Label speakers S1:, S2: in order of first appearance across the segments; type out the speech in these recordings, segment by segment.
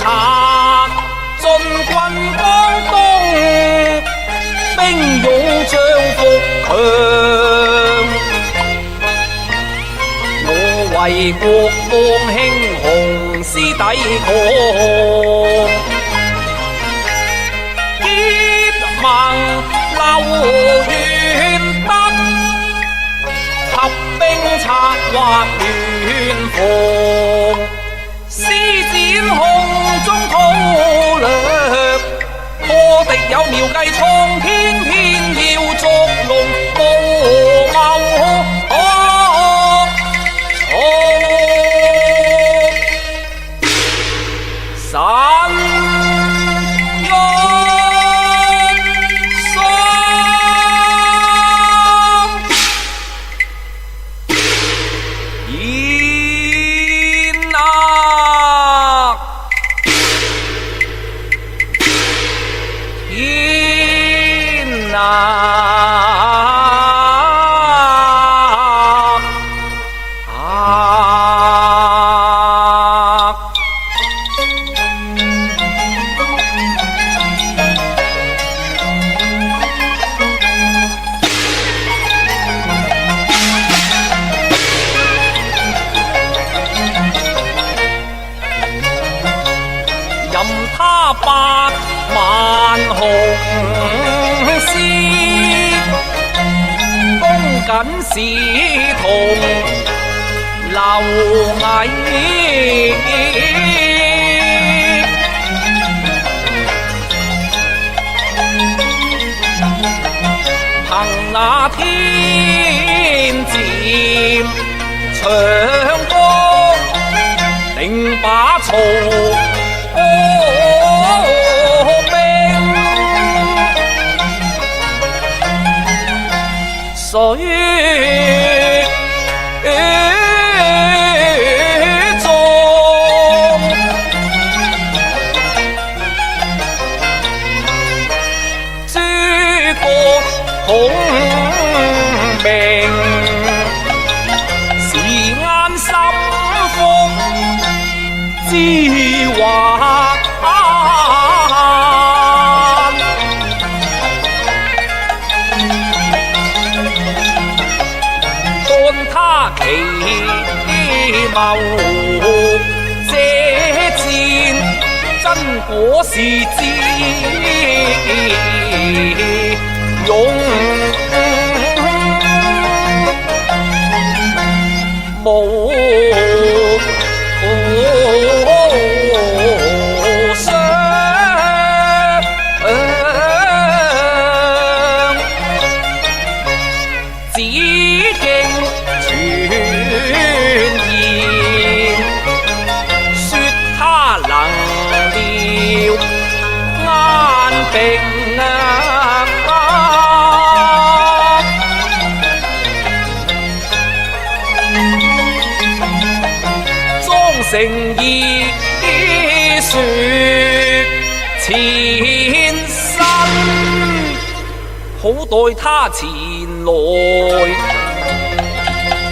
S1: 策，進軍江東，兵勇將復強。我為國幫兄紅絲抵抗，結盟留玄德，合兵策劃聯防，施展空中討略，破敵有妙計創天，偏要捉弄無謀。神玉霜，燕啊，天啊！任他百萬雄師，公瑾使同劉毅，憑那天漸長江，定把曹水中，諸葛孔明時晏心腹之患，他奇謀這戰，真果是智勇無雙，只敬傳言，說他能料安平莊成義說前身，好待他前來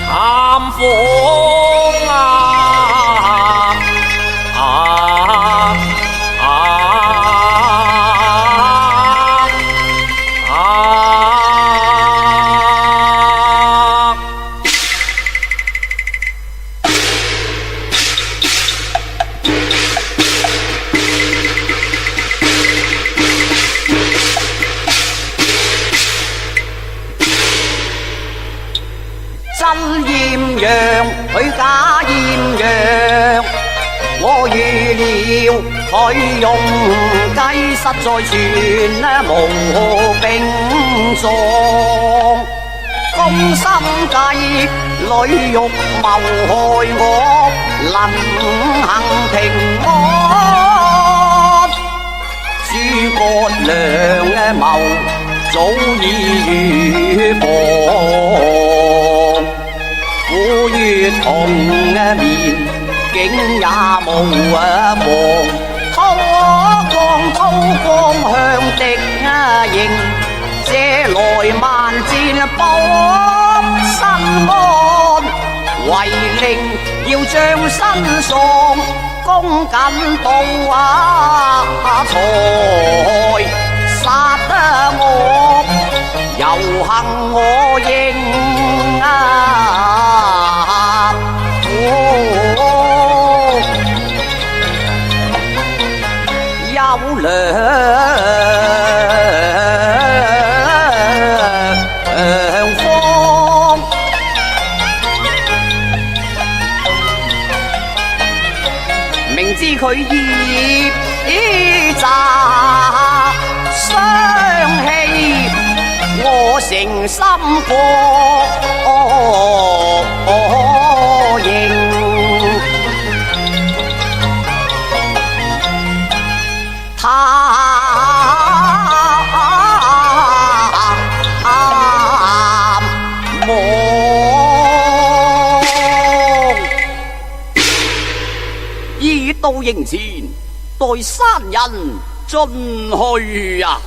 S1: 探訪
S2: 真豔陽，佢假豔陽，我預料佢用計實在全無並狀，攻心計裏欲謀害我，能行平安。諸葛亮謀早已預防，虎於同面，竟也無妨。韜光向敵迎，借來萬箭保身安，為令要將身喪。恭謹到啊才殺得我，有幸我應有良方，明知佢詐相欺，我誠心過認。已到營前，待山人進去啊！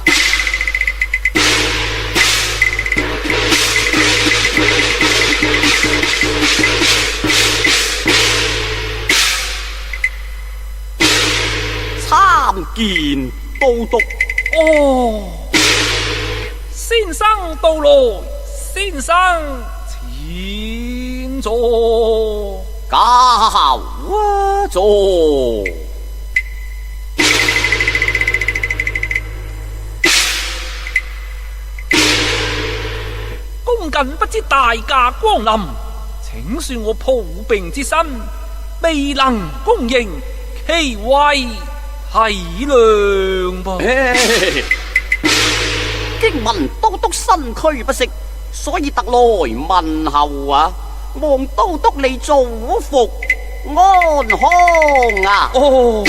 S2: 參見都督。
S1: 哦，先生到來，先生請坐。
S2: 教座。
S1: 恭謹不知大駕光臨，請恕我抱病之身，未能恭迎，其為體諒吧。
S2: 經聞都督身軀不適，所以特來問候啊！望都督你早復安康啊！
S1: 哦，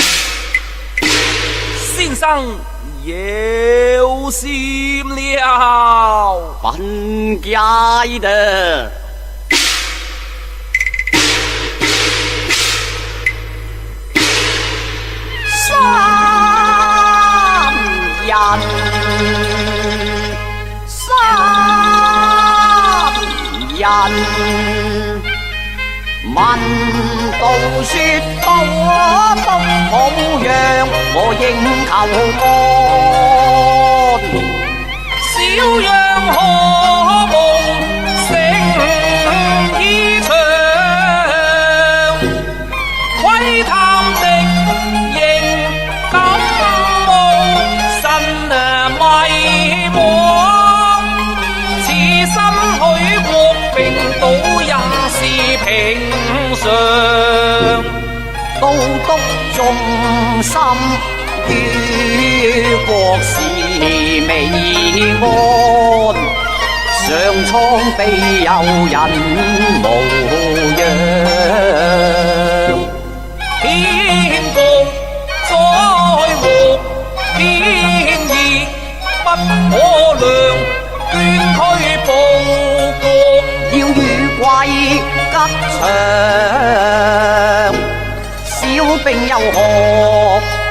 S1: 先生有心了，
S2: 本該的。三人問道說道都好讓我應求安，
S1: 小樣可夢成衣裳，窺探的仍感冒神迷惘，此身許國並倒也是平常。
S2: 都督忠心於國事未安，上蒼備有人無恙。
S1: 天公災禍天意不可量，捐軀報國
S2: 要與貴吉祥，小兵又何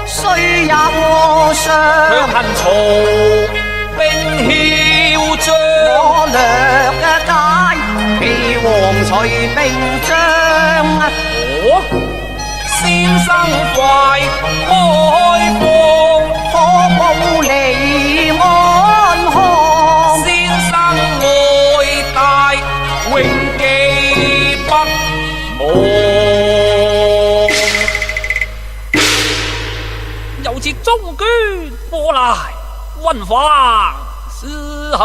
S2: 須有傷？
S1: 卻恨曹兵囂張。
S2: 我略解被王隨兵將。
S1: 哦，先生快開放，
S2: 可保你安康。
S1: 先生愛戴永記不忘。有次中捐過來，溫房伺候。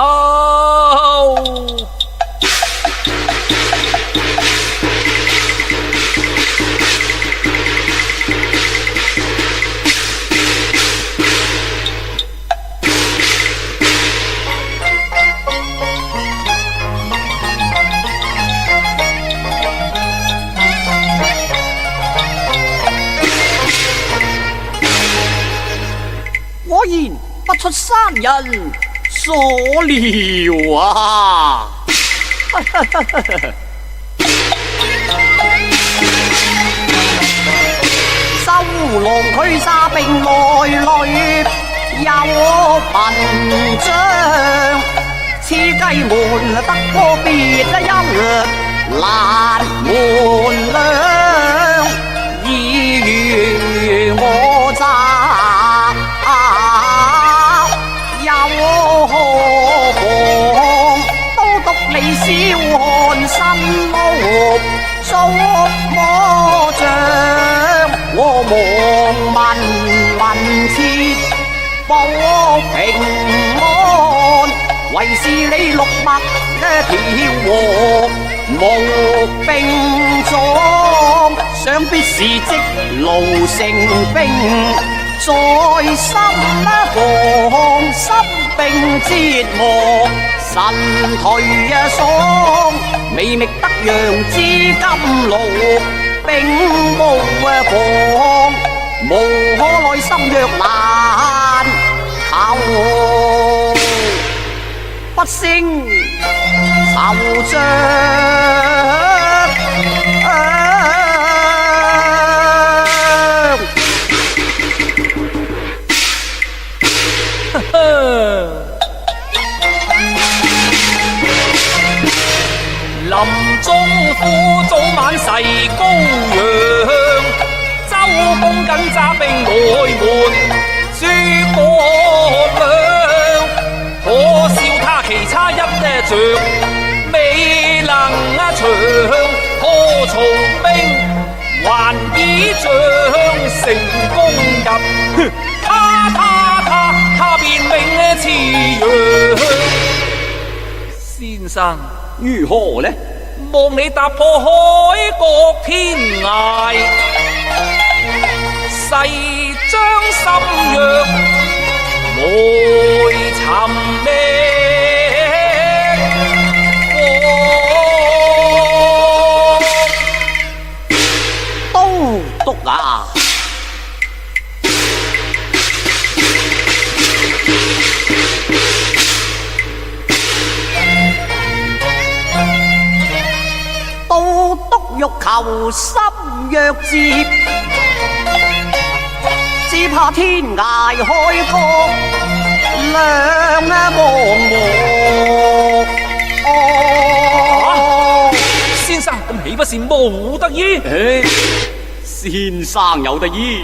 S2: 果然不出山人所料啊！收郎驅沙兵來累有文章，此雞門得過別一難門梁，已如切保平安，為是你綠墨調和無並壯，想必是積勞成兵，在心防心病折磨，神頹爽，美覓得陽之金爐，並無妨，無可奈心若難求，不勝惆悵。
S1: 林中府早晚誓高陽，周公瑾揸兵外門諸葛亮，可笑他棋差一着，未能長，可從兵還倚仗，成功入他便名辭揚。先生
S2: 如何呢？
S1: 望你踏破海角天涯，誓將心約來尋覓
S2: 都督啊！都督欲求心若接，只怕天涯開角兩茫茫。
S1: 先生咁豈不是無得醫？
S2: 先生有得醫，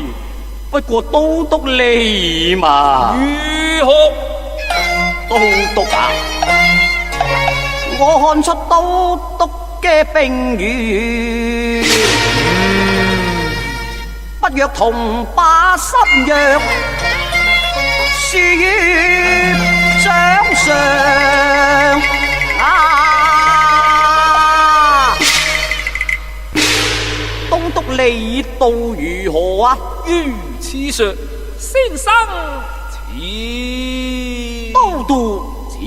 S2: 不過都督你嘛。
S1: 如何？
S2: 都督啊！我看出都督嘅兵語，不若同把心約，書於掌上啊！都督你道如何啊？
S1: 如此說，先生似
S2: 都督似。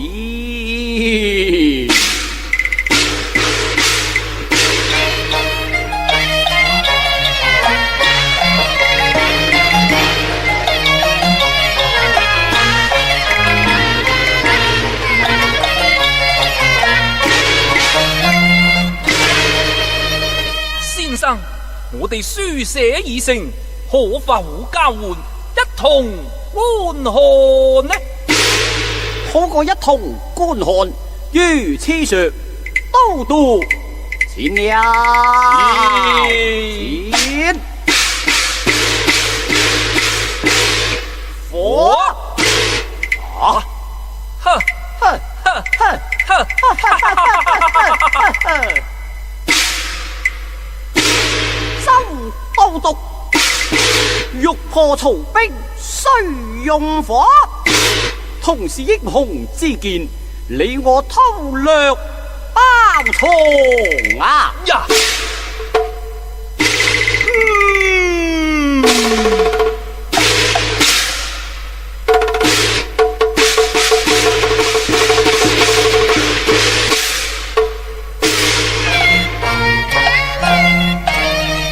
S1: 先生，我哋書寫已成，可否交換一同觀看呢？
S2: 好過一同觀看，如此說，都督前了。前火啊！
S1: 呵呵呵呵呵！
S2: 周都督欲破曹兵，須用火。同是英雄之見，你我偷略包藏啊！
S1: 呀！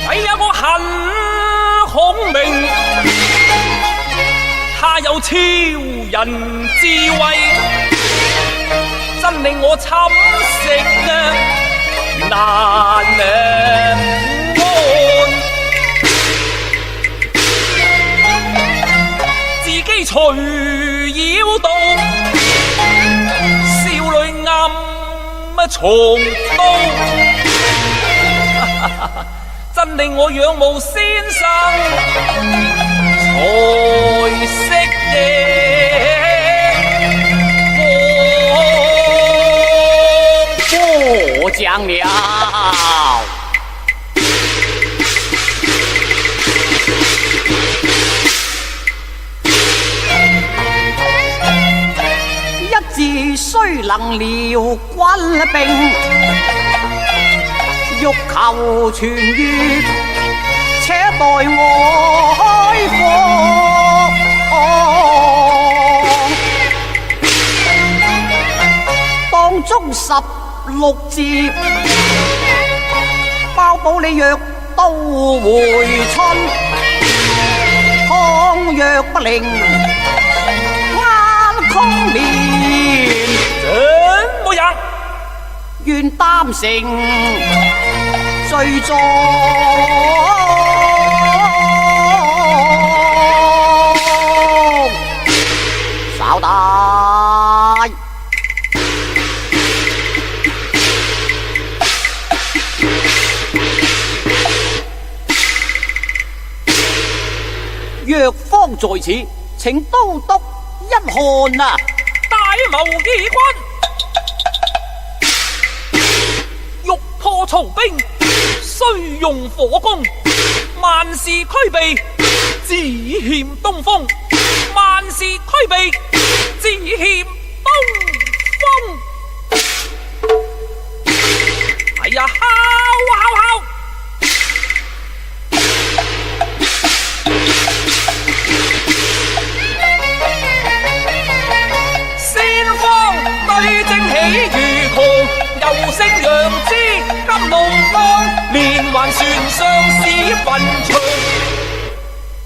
S1: 哎呀，我很孔明，他有超人智慧，真令我寢食難安。自己隨妖道，少女暗藏刀，真令我仰慕先生才識嘅
S2: 過獎了。能遼軍兵，欲求痊愈，且待我開放。當中16節，包保你若到回春，倘若不靈，眼空面。
S1: 怎麼樣？
S2: 願擔成罪狀。稍待。藥方在此，請都督一看啊！
S1: 大謀義軍，欲破曹兵，須用火攻。萬事俱備，只欠東風。萬事俱備，只欠東風。哎呀，敲！對正起如狂，又聲揚之金龍當，連環船上是墳場。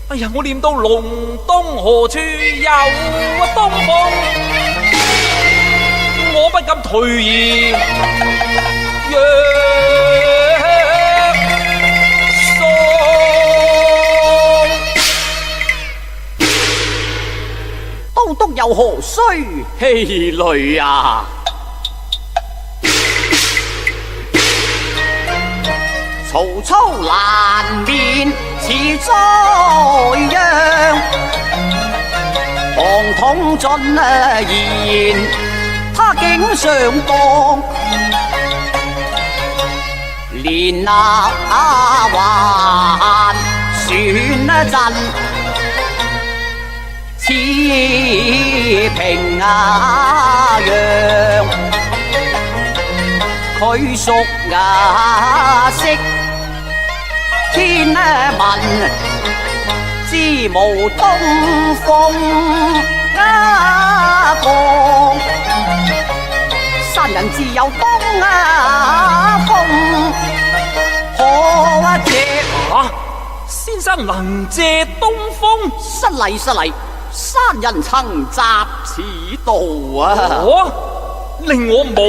S1: 哎呀，我念到龍東何處有東風，我不敢退意，若
S2: 都督又何須氣餒啊！曹操難面似災殃，龐統進言他竟上當，連還選陣。似平陽，佢屬色天文，知無東風降，山人自有東風，可借
S1: 先生能借東風？
S2: 失禮。山人曾集此道啊！
S1: 令我無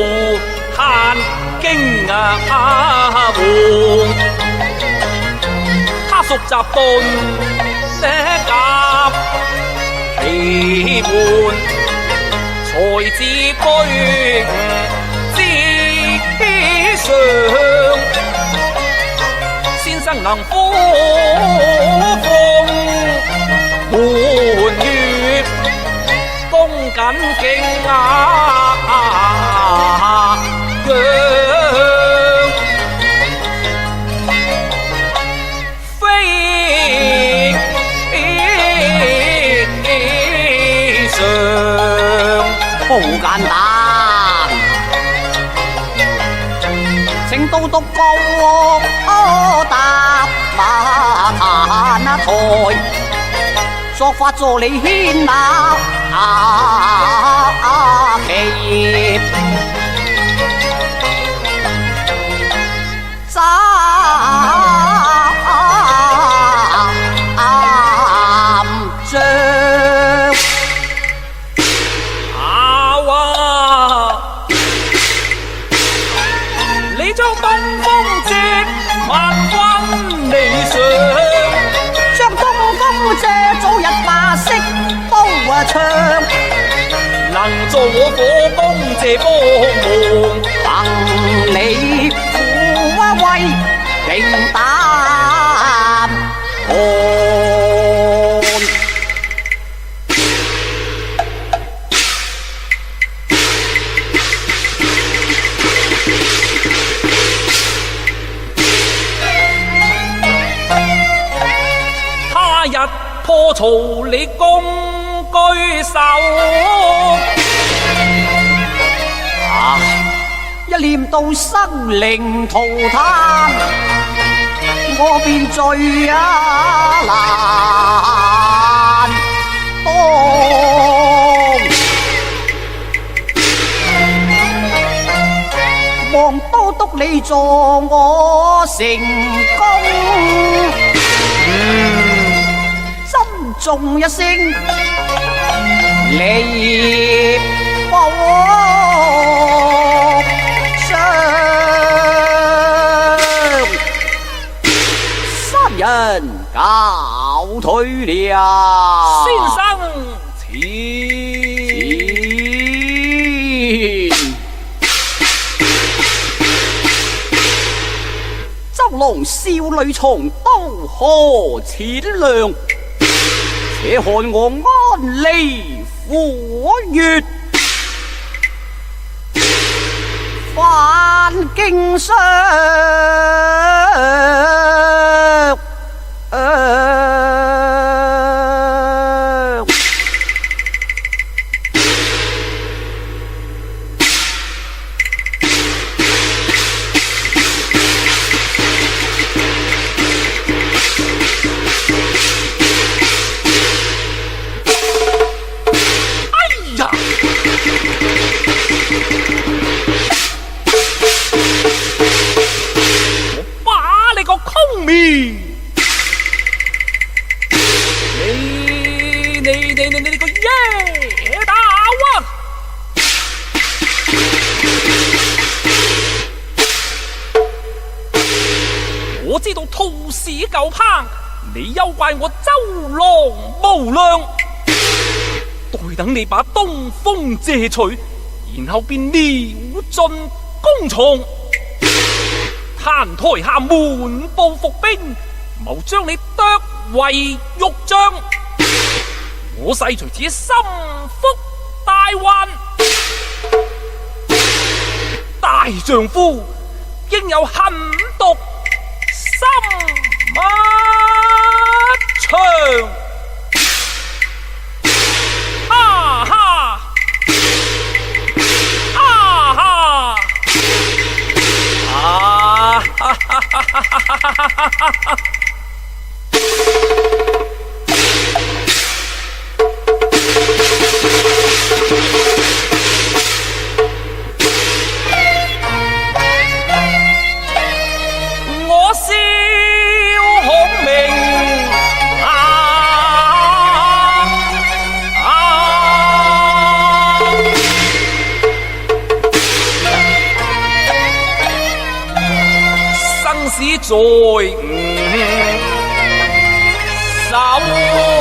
S1: 限驚訝。他屬雜頓夾其門，才智居之上，先生能呼風喚雨，恭謹敬非常。
S2: 好簡單，請都督高搭馬壇台，作法助你牽那旗，斬將。
S1: 你將東風借萬軍理想，
S2: 將東風借早日把色都唱，
S1: 能助我火攻這幫忙，
S2: 憑你富威定膽看。
S1: 他日破曹你攻居守，
S2: 一念到生靈塗炭，我便罪難當。望都督你助我成功，珍重一聲離報上，三人告退了。
S1: 先生請。
S2: 周郎少女從都河前亮，且看我安利虎穴，反經傷。
S1: 你個野打啊！我知道兔屎舊烹，你休怪我周郎無良。待等你把東風借取，然後便撩盡弓床，攤台下滿布伏兵，謀將你剁為肉醬。我細除此心腹大患，大丈夫應有狠毒心腸。啊哈！啊哈！啊哈哈哈哈哈！我笑孔明生死在手。